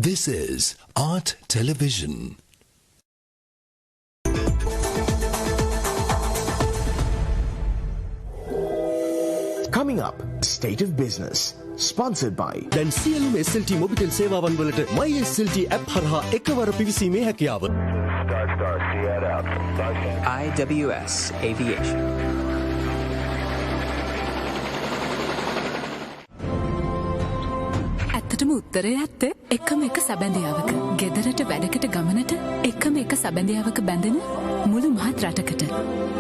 This is Art Television. Coming up, State of Business, sponsored by දැන් සියලුම SLT Mobitel සේවාවන් වලට My SLT app හරහා එකවර පිවිසීමේ හැකියාව. IWS Aviation. ඇත්තටම උත්තරය ඇත්ත එකම එක සැබැඳියාවක. ගෙදරට වැඩකට ගමනට එකම එක සැබැඳියාවක බැඳෙන මුළු මහත් රටකට.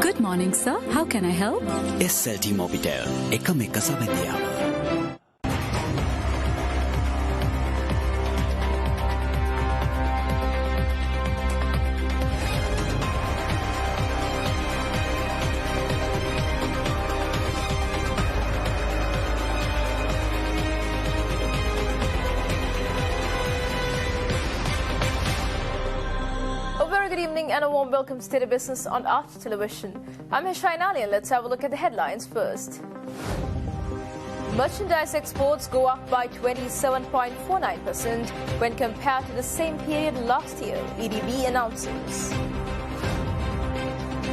Good morning sir, how can I help? SLT Mobitel එකම එක සැබැඳියාව. And a warm welcome to State of Business on Art Television. I'm Hishainali and let's have a look at the headlines first. Merchandise exports go up by 27.49% when compared to the same period last year, EDB announces.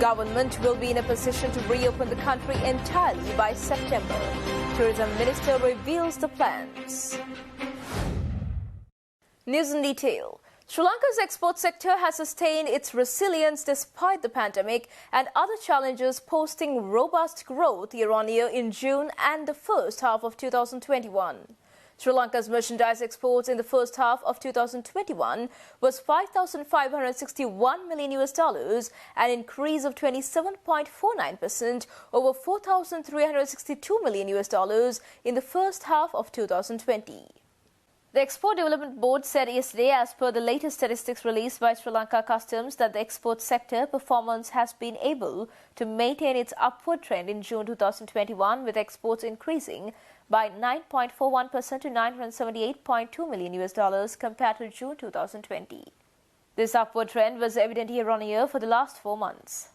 Government will be in a position to reopen the country entirely by September. Tourism Minister reveals the plans. News in detail. Sri Lanka's export sector has sustained its resilience despite the pandemic and other challenges, posting robust growth year-on-year in June and the first half of 2021. Sri Lanka's merchandise exports in the first half of 2021 was $5,561 million, an increase of 27.49% over $4,362 million in the first half of 2020. The Export Development Board said yesterday, as per the latest statistics released by Sri Lanka Customs, that the export sector performance has been able to maintain its upward trend in June 2021, with exports increasing by 9.41% to $978.2 million compared to June 2020. This upward trend was evident year-on-year for the last 4 months.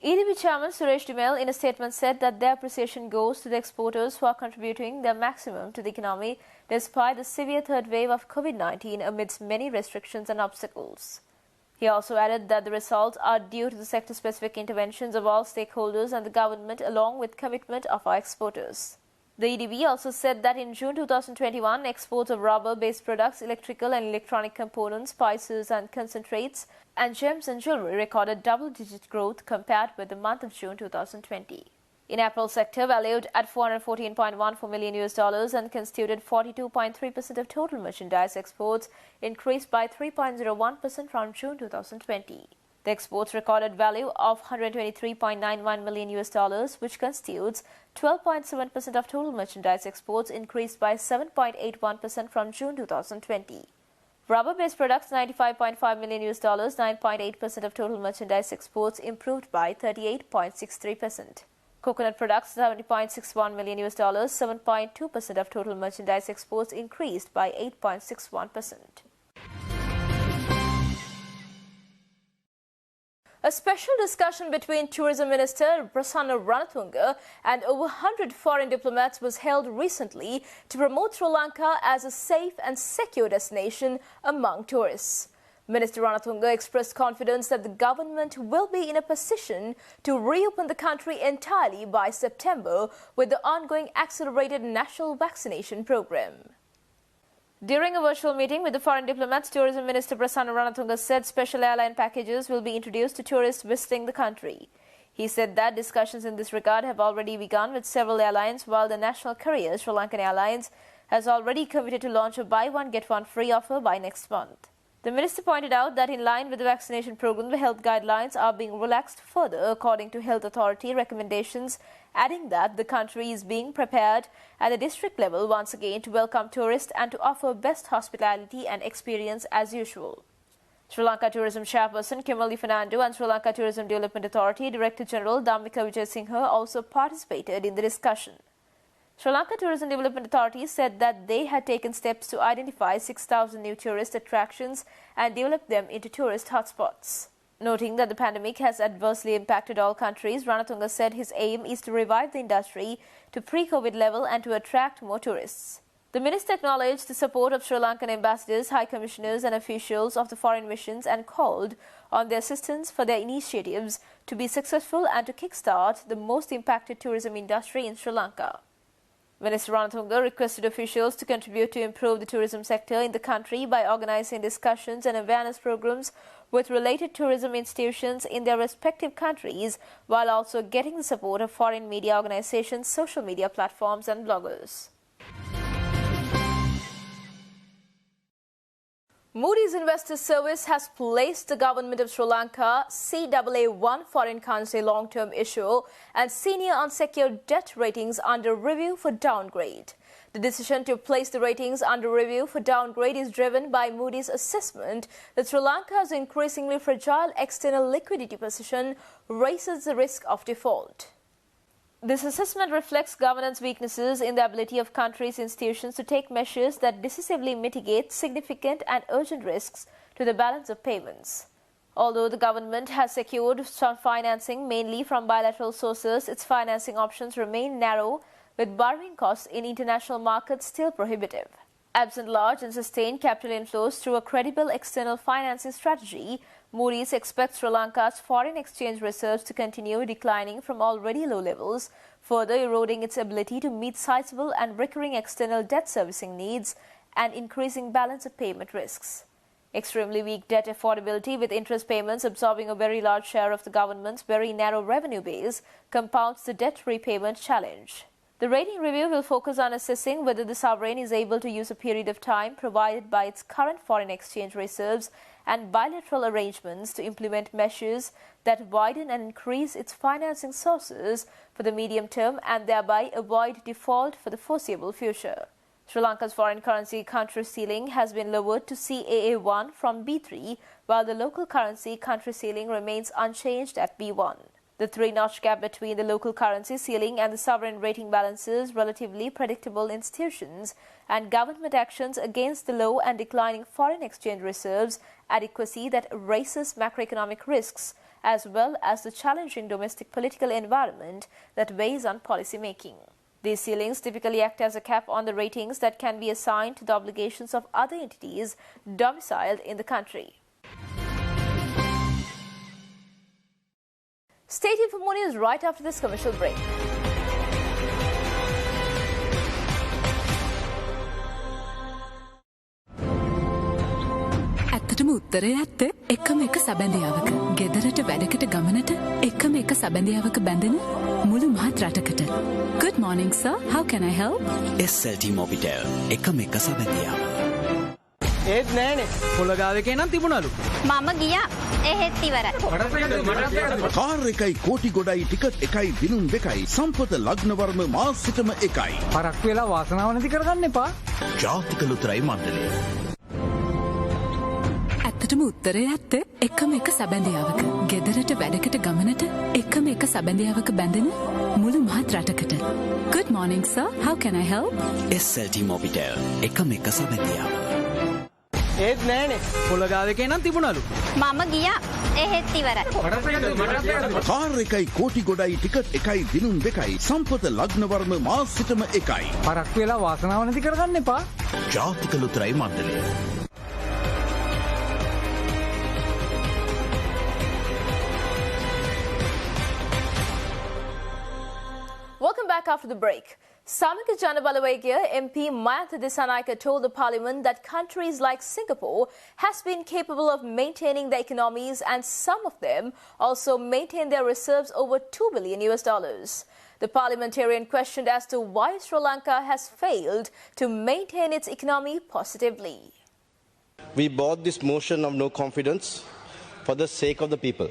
EDB Chairman Suresh Dumel in a statement said that their appreciation goes to the exporters who are contributing their maximum to the economy despite the severe third wave of COVID-19 amidst many restrictions and obstacles. He also added that the results are due to the sector-specific interventions of all stakeholders and the government, along with commitment of our exporters. The EDB also said that in June 2021, exports of rubber-based products, electrical and electronic components, spices and concentrates, and gems and jewelry recorded double-digit growth compared with the month of June 2020. In April sector, valued at $414.14 million and constituted 42.3% of total merchandise exports, increased by 3.01% from June 2020. The exports recorded value of $123.91 million, which constitutes 12.7% of total merchandise exports, increased by 7.81% from June 2020. Rubber-based products, $95.5 million, 9.8% of total merchandise exports, improved by 38.63%. Coconut products, $70.61 million, 7.2% of total merchandise exports, increased by 8.61%. A special discussion between Tourism Minister Prasanna Ranatunga and over 100 foreign diplomats was held recently to promote Sri Lanka as a safe and secure destination among tourists. Minister Ranatunga expressed confidence that the government will be in a position to reopen the country entirely by September with the ongoing accelerated national vaccination program. During a virtual meeting with the foreign diplomats, Tourism Minister Prasanna Ranatunga said special airline packages will be introduced to tourists visiting the country. He said that discussions in this regard have already begun with several airlines, while the national carrier Sri Lankan Airlines has already committed to launch a buy one get one free offer by next month. The minister pointed out that in line with the vaccination program, the health guidelines are being relaxed further according to health authority recommendations, adding that the country is being prepared at the district level once again to welcome tourists and to offer best hospitality and experience as usual. Sri Lanka Tourism Chairperson Kimberly Fernando and Sri Lanka Tourism Development Authority Director General Dhammika Wijayasinghe also participated in the discussion. Sri Lanka Tourism Development Authority said that they had taken steps to identify 6,000 new tourist attractions and develop them into tourist hotspots. Noting that the pandemic has adversely impacted all countries, Ranatunga said his aim is to revive the industry to pre-COVID level and to attract more tourists. The minister acknowledged the support of Sri Lankan ambassadors, high commissioners and officials of the foreign missions and called on their assistance for their initiatives to be successful and to kickstart the most impacted tourism industry in Sri Lanka. Minister Ranatunga requested officials to contribute to improve the tourism sector in the country by organising discussions and awareness programs with related tourism institutions in their respective countries, while also getting the support of foreign media organisations, social media platforms and bloggers. Moody's Investors Service has placed the government of Sri Lanka CAA1 foreign currency long-term issue and senior unsecured debt ratings under review for downgrade. The decision to place the ratings under review for downgrade is driven by Moody's assessment that Sri Lanka's increasingly fragile external liquidity position raises the risk of default. This assessment reflects governance weaknesses in the ability of countries' institutions to take measures that decisively mitigate significant and urgent risks to the balance of payments. Although the government has secured some financing mainly from bilateral sources, its financing options remain narrow, with borrowing costs in international markets still prohibitive. Absent large and sustained capital inflows through a credible external financing strategy, Moody's expects Sri Lanka's foreign exchange reserves to continue declining from already low levels, further eroding its ability to meet sizable and recurring external debt servicing needs and increasing balance of payment risks. Extremely weak debt affordability, with interest payments absorbing a very large share of the government's very narrow revenue base, compounds the debt repayment challenge. The rating review will focus on assessing whether the sovereign is able to use a period of time provided by its current foreign exchange reserves and bilateral arrangements to implement measures that widen and increase its financing sources for the medium term and thereby avoid default for the foreseeable future. Sri Lanka's foreign currency country ceiling has been lowered to CAA1 from B3, while the local currency country ceiling remains unchanged at B1. The three-notch gap between the local currency ceiling and the sovereign rating balances relatively predictable institutions and government actions against the low and declining foreign exchange reserves adequacy that raises macroeconomic risks, as well as the challenging domestic political environment that weighs on policy making. These ceilings typically act as a cap on the ratings that can be assigned to the obligations of other entities domiciled in the country. Stay tuned for more news right after this commercial break. ඇත්තටම උත්තරේ ඇත්ත එකම එක සැබැඳියාවක ගෙදරට වැඩකට ගමනට එකම එක සැබැඳියාවක බැඳෙන මුළු මහත් රටකට. Good morning sir, how can I help? SLT Mobitel එකම එක සැබැඳියාව. ඒත් නෑනේ පොළගාවකේ නම් තිබුණලු. මම ගියා එහෙත් ඉවරයි. කාර් එකයි කෝටි ගොඩයි ටිකට් එකයි දිනුම් දෙකයි සම්පත ලග්නවර්ම මාසිකම එකයි. පරක්කු වෙලා වාසනාව නැති කරගන්න එපා. ජාතික ලොතරැයි මණ්ඩලය. ඇත්තටම උත්තරේ ඇත්ත එකම එක සැබැඳියාවක ගෙදරට වැඩකට ගමනට එකම එක සැබැඳියාවක බැඳෙන මුළු මහත් රටකට. Good morning sir, how can I help? SLT Mobitel එකම එක සැබැඳියාව. ඒත් නෑනේ පොළගාවකේ නම් තිබුණලු. මම ගියා එහෙත් ඉවරයි. කාර් එකයි කෝටි ගොඩයි ටිකට් එකයි දිනුම් දෙකයි සම්පත ලග්නවර්ම මාසිකම එකයි. පරක්කු වෙලා වාසනාව නැති කරගන්න එපා. ජාතික ලොතරැයි මණ්ඩලය. Welcome back after the break. Samika Janabalawegya MP Mayantha Dissanayake told the parliament that countries like Singapore has been capable of maintaining their economies and some of them also maintain their reserves over $2 billion. The parliamentarian questioned as to why Sri Lanka has failed to maintain its economy positively. We bought this motion of no confidence for the sake of the people.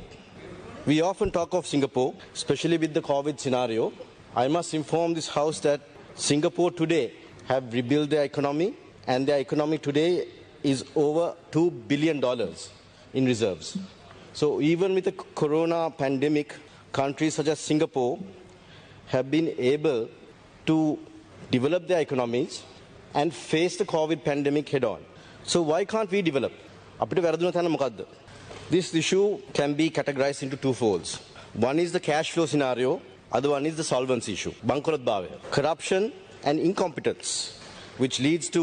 We often talk of Singapore, especially with the COVID scenario. I must inform this House that Singapore today have rebuilt their economy, and their economy today is over $2 billion in reserves. So even with the corona pandemic, countries such as Singapore have been able to develop their economies and face the COVID pandemic head on. So why can't we develop? This issue can be categorized into two folds. One is the cash flow scenario. Other one is the solvency issue, corruption and incompetence. which leads to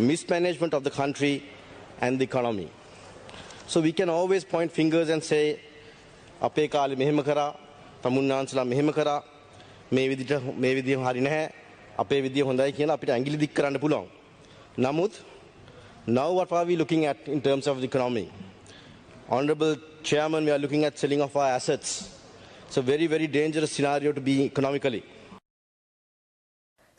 mismanagement of the country and the economy. So we can always point fingers and say, "Ape kaale mehema kara, tamunnansala mehema kara, me vidiya hari naha, ape vidiya hondai kiyala apita angili dik karanna puluwan." Namuth, now what are we looking at in terms of the economy? Honorable Chairman, we are looking at selling of our assets. It's a very, very dangerous scenario to be economically.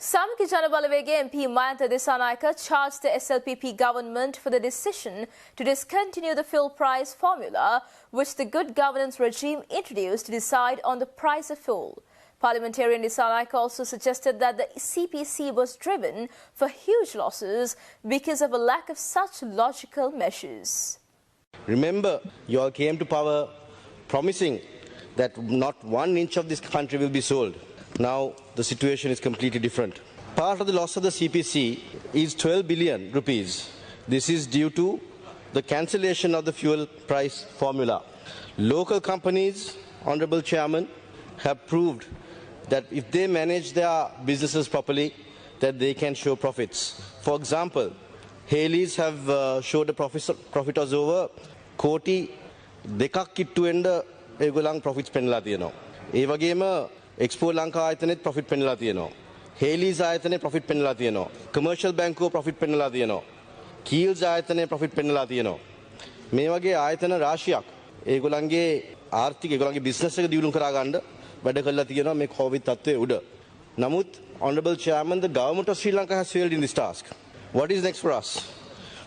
Samaki Janabalawege MP Mayantha Disanayake charged the SLPP government for the decision to discontinue the fuel price formula which the good governance regime introduced to decide on the price of fuel. Parliamentarian Disanayake also suggested that the CPC was driven for huge losses because of a lack of such logical measures. Remember, you all came to power promising that not 1 inch of this country will be sold. Now the situation is completely different. Part of the loss of the CPC is 12 billion rupees. This is due to the cancellation of the fuel price formula. Local companies, Honorable Chairman, have proved that if they manage their businesses properly, that they can show profits. For example, Haley's have showed a profit of over koti dekak kittu enda egolang profits penla tiyena. E wagema Expo Lanka ayathanet profit penla tiyena. Haley's ayathane profit penla tiyena. Commercial Bank ko profit penla tiyena. Keels ayathane profit penla tiyena. Me wage ayathana rashiyak egolange ආර්ථික ඒගොල්ලන්ගේ business එක දියුණු කර ගන්න වැඩ කරලා තියෙනවා මේ කොවිඩ් තත්ත්වයේ උඩ. නමුත් Honorable Chairman, the government of Sri Lanka has failed in this task. What is next for us?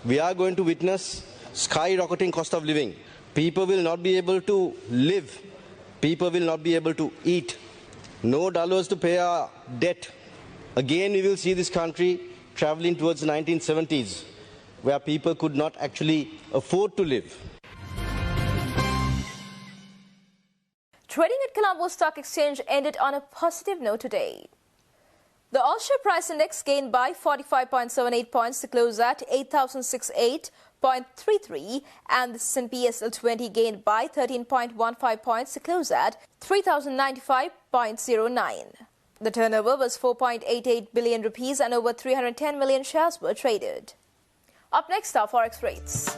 We are going to witness skyrocketing cost of living. People will not be able to live. People will not be able to eat. No dollars to pay our debt. Again, we will see this country traveling towards the 1970s, where people could not actually afford to live. Trading at Colombo Stock Exchange ended on a positive note today. The all-share price index gained by 45.78 points to close at 8,068.33, and the S&P SL20 gained by 13.15 points to close at 3,095.09. The turnover was 4.88 billion rupees and over 310 million shares were traded. Up next are forex rates.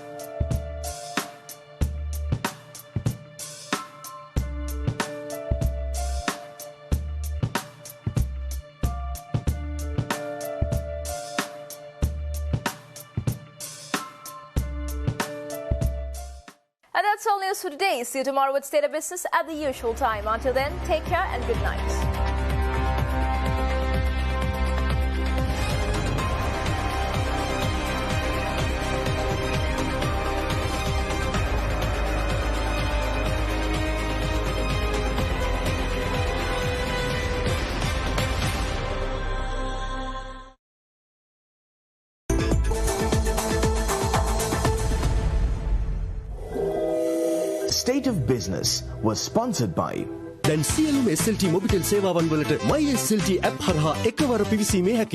And that's all news for today. See you tomorrow with State of Business at the usual time. Until then, take care and good night. State of Business was sponsored by දැන් සියලුම SLT Mobitel සේවාවන් වලට My SLT app හරහා එකවර පිවිසීමේ හැකියාව